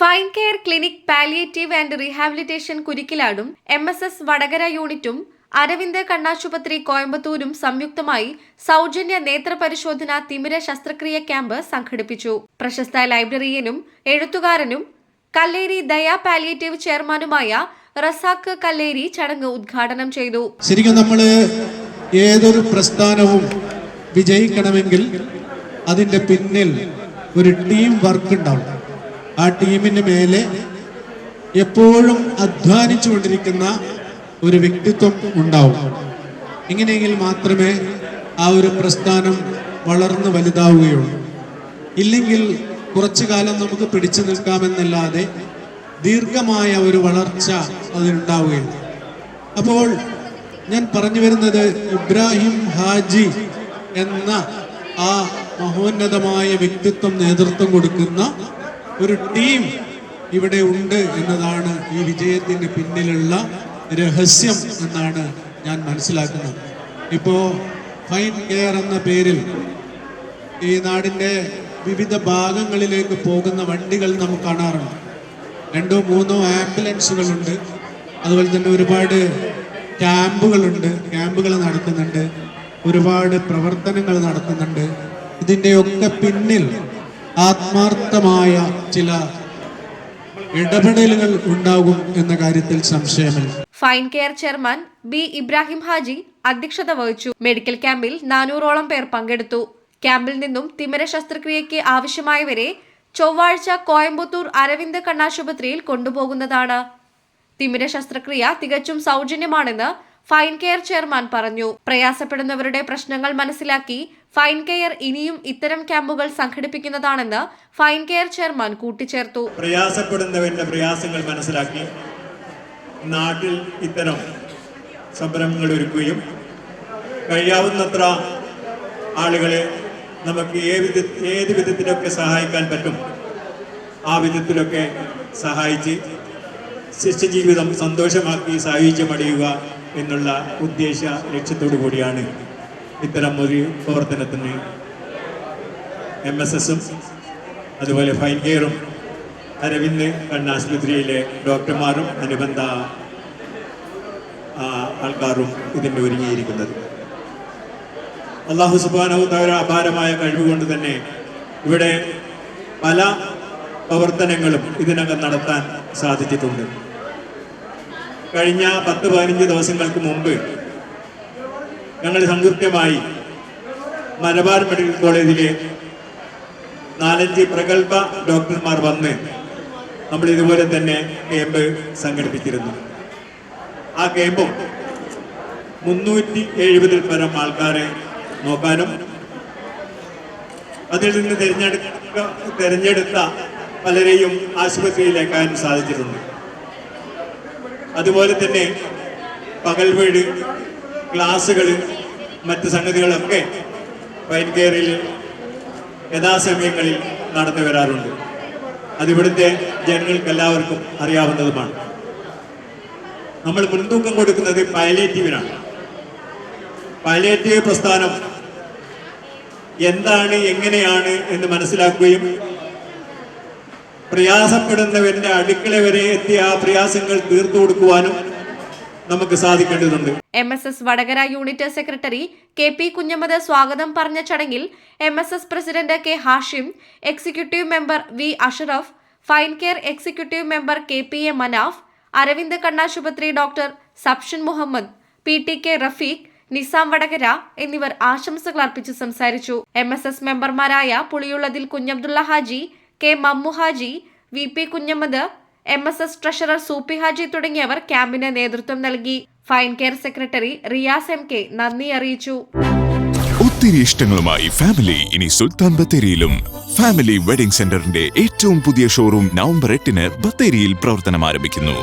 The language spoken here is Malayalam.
Fine care clinic palliative and rehabilitation കുരിക്കിലാടും MSS വടകര യൂണിറ്റും അരവിന്ദ് കണ്ണാശുപത്രി കോയമ്പത്തൂരും സംയുക്തമായി സൗജന്യ നേത്രപരിശോധന തിമിര ശസ്ത്രക്രിയ ക്യാമ്പ് സംഘടിപ്പിച്ചു. പ്രശസ്ത ലൈബ്രറിയനും എഴുത്തുകാരനും കല്ലേരി ദയ പാലിയേറ്റീവ് ചെയർമാനുമായ റസാഖ് കല്ലേരി ചടങ്ങ് ഉദ്ഘാടനം ചെയ്തു. ശരിക്കും നമ്മൾ ഏതൊരു പ്രസ്ഥാനവും വിജയിക്കണമെങ്കിൽ അതിന്റെ പിന്നിൽ ഒരു ടീം വർക്ക് ഉണ്ടാവും. ആ ടീമിന് മേലെ എപ്പോഴും അധ്വാനിച്ചുകൊണ്ടിരിക്കുന്ന ഒരു വ്യക്തിത്വം ഉണ്ടാവും. ഇങ്ങനെയെങ്കിൽ മാത്രമേ ആ ഒരു പ്രസ്ഥാനം വളർന്ന് വലുതാവുകയുള്ളൂ. ഇല്ലെങ്കിൽ കുറച്ചു കാലം നമുക്ക് പിടിച്ചു നിൽക്കാമെന്നല്ലാതെ ദീർഘമായ ഒരു വളർച്ച അതിനുണ്ടാവുകയില്ല. അപ്പോൾ ഞാൻ പറഞ്ഞു വരുന്നത്, ഇബ്രാഹിം ഹാജി എന്ന ആ മഹോന്നതമായ വ്യക്തിത്വം നേതൃത്വം കൊടുക്കുന്ന ഒരു ടീം ഇവിടെ ഉണ്ട് എന്നതാണ് ഈ വിജയത്തിന് പിന്നിലുള്ള രഹസ്യം എന്നാണ് ഞാൻ മനസ്സിലാക്കുന്നത്. ഇപ്പോൾ ഫൈൻ കെയർ എന്ന പേരിൽ ഈ നാടിൻ്റെ വിവിധ ഭാഗങ്ങളിലേക്ക് പോകുന്ന വണ്ടികൾ നമുക്ക് കാണാറുണ്ട്. 2-3 ആംബുലൻസുകളുണ്ട്. അതുപോലെ തന്നെ ഒരുപാട് ക്യാമ്പുകൾ നടത്തുന്നുണ്ട്. ഒരുപാട് പ്രവർത്തനങ്ങൾ നടത്തുന്നുണ്ട്. ഇതിൻ്റെയൊക്കെ പിന്നിൽ ആത്മാർത്ഥമായ ചില ഇടപെടലുകൾ ഉണ്ടാകും എന്ന കാര്യത്തിൽ സംശയമില്ല. Fine care chairman B Ibrahim Haji അധ്യക്ഷത വഹിച്ചു. മെഡിക്കൽ ക്യാമ്പിൽ 400ഓളം പേർ പങ്കെടുത്തു. ക്യാമ്പിൽ നിന്നും തിമിര ശസ്ത്രക്രിയയ്ക്ക് ആവശ്യമായവരെ ചൊവ്വാഴ്ച കോയമ്പത്തൂർ അരവിന്ദ് കണ്ണാശുപത്രിയിൽ കൊണ്ടുപോകുന്നതാണ്. തിമിര ശസ്ത്രക്രിയ തികച്ചും സൗജന്യമാണെന്ന് ഫൈൻ കെയർ ചെയർമാൻ പറഞ്ഞു. പ്രയാസപ്പെടുന്നവരുടെ പ്രശ്നങ്ങൾ മനസ്സിലാക്കി ഫൈൻ കെയർ ഇനിയും ഇത്തരം ക്യാമ്പുകൾ സംഘടിപ്പിക്കുന്നതാണെന്ന് ഫൈൻ കെയർ ചെയർമാൻ കൂട്ടിച്ചേർത്തു. പ്രയാസപ്പെടുന്നവരുടെ പ്രയാസങ്ങൾ മനസ്സിലാക്കി നാട്ടിൽ ഇത്തരം സംരംഭങ്ങൾ ഒരുക്കുകയും കഴിയാവുന്നത്ര ആളുകളെ നമുക്ക് ഏത് വിധത്തിലൊക്കെ സഹായിക്കാൻ പറ്റും ആ വിധത്തിലൊക്കെ സഹായിച്ച് ശിഷ്യജീവിതം സന്തോഷമാക്കി സഹായിച്ച് മടിയുക എന്നുള്ള ഉദ്ദേശ ലക്ഷ്യത്തോടു കൂടിയാണ് ഇത്തരം ഒരു പ്രവർത്തനത്തിന് MSSഉം അതുപോലെ ഫൈൻ കെയറും അരവിന്ദ് കണ്ണാശുപത്രിയിലെ ഡോക്ടർമാരും അനുബന്ധ ആൾക്കാരും ഇതിൻ്റെ ഒരുങ്ങിയിരിക്കുന്നത്. അല്ലാഹു സുബ്ഹാനഹു തആല അപാരമായ കഴിവുകൊണ്ട് തന്നെ ഇവിടെ പല പ്രവർത്തനങ്ങളും ഇതിനകം നടത്താൻ സാധിച്ചിട്ടുണ്ട്. കഴിഞ്ഞ 10-15 ദിവസങ്ങൾക്ക് മുമ്പ് ഞങ്ങൾ സംയുക്തമായി മലബാർ മെഡിക്കൽ കോളേജിലെ 4-5 പ്രഗത്ഭ ഡോക്ടർമാർ വന്ന് നമ്മൾ ഇതുപോലെ തന്നെ ക്യാമ്പ് സംഘടിപ്പിച്ചിരുന്നു. ആ ക്യാമ്പും 370-ൽ പരം ആൾക്കാരെ നോക്കാനും അതിൽ നിന്ന് തിരഞ്ഞെടുത്ത പലരെയും ആശുപത്രിയിലേക്കാനും സാധിച്ചിട്ടുണ്ട്. അതുപോലെ തന്നെ പകൽ വീട്, ക്ലാസ്സുകൾ, മറ്റ് സംഗതികളൊക്കെ ഫൈൻ കെയറിൽ യഥാസമയങ്ങളിൽ നടന്നു വരാറുണ്ട്. അതിവിടുത്തെ ജനങ്ങൾക്ക് എല്ലാവർക്കും അറിയാവുന്നതുമാണ്. നമ്മൾ മുൻതൂക്കം കൊടുക്കുന്നത് പാലിയേറ്റീവിനാണ്. പാലിയേറ്റീവ് പ്രസ്ഥാനം എന്താണ്, എങ്ങനെയാണ് എന്ന് മനസ്സിലാക്കുകയും പ്രയാസപ്പെടുന്നവരുടെ അടുക്കള വരെ എത്തി ആ പ്രയാസങ്ങൾ തീർത്തു കൊടുക്കുവാനും നമുക്ക് സാധിക്കേണ്ടതുണ്ട്. MSS Vadakara unit secretary KP Kunhammad സ്വാഗതം പറഞ്ഞ ചടങ്ങിൽ MSS president K Hashim, executive member V Ashraf, fine care executive member KPA Manaf, Aravind കണ്ണാശുപത്രി ഡോക്ടർ സബ്ഷൻ മുഹമ്മദ്, PTK റഫീഖ്, നിസാം വടകര എന്നിവർ ആശംസകൾ അർപ്പിച്ച് സംസാരിച്ചു. MSS മെമ്പർമാരായ പുളിയുള്ളതിൽ Kunhabdulla Haji, K Mammu Haji, VP Kunhammad, MSS treasurer Sooppi Haji തുടങ്ങിയവർ ക്യാമ്പിന് നേതൃത്വം നൽകി. Fine care secretary Riyas MK നന്ദി അറിയിച്ചു. ഒത്തിരി ഇഷ്ടങ്ങളുമായി ഫാമിലി ഇനി സുൽത്താൻ ബത്തേരിയിലും. ഫാമിലി വെഡിംഗ് സെന്ററിന്റെ ഏറ്റവും പുതിയ ഷോറൂം നവംബർ 8-ന് ബത്തേരിയിൽ പ്രവർത്തനം ആരംഭിക്കുന്നു.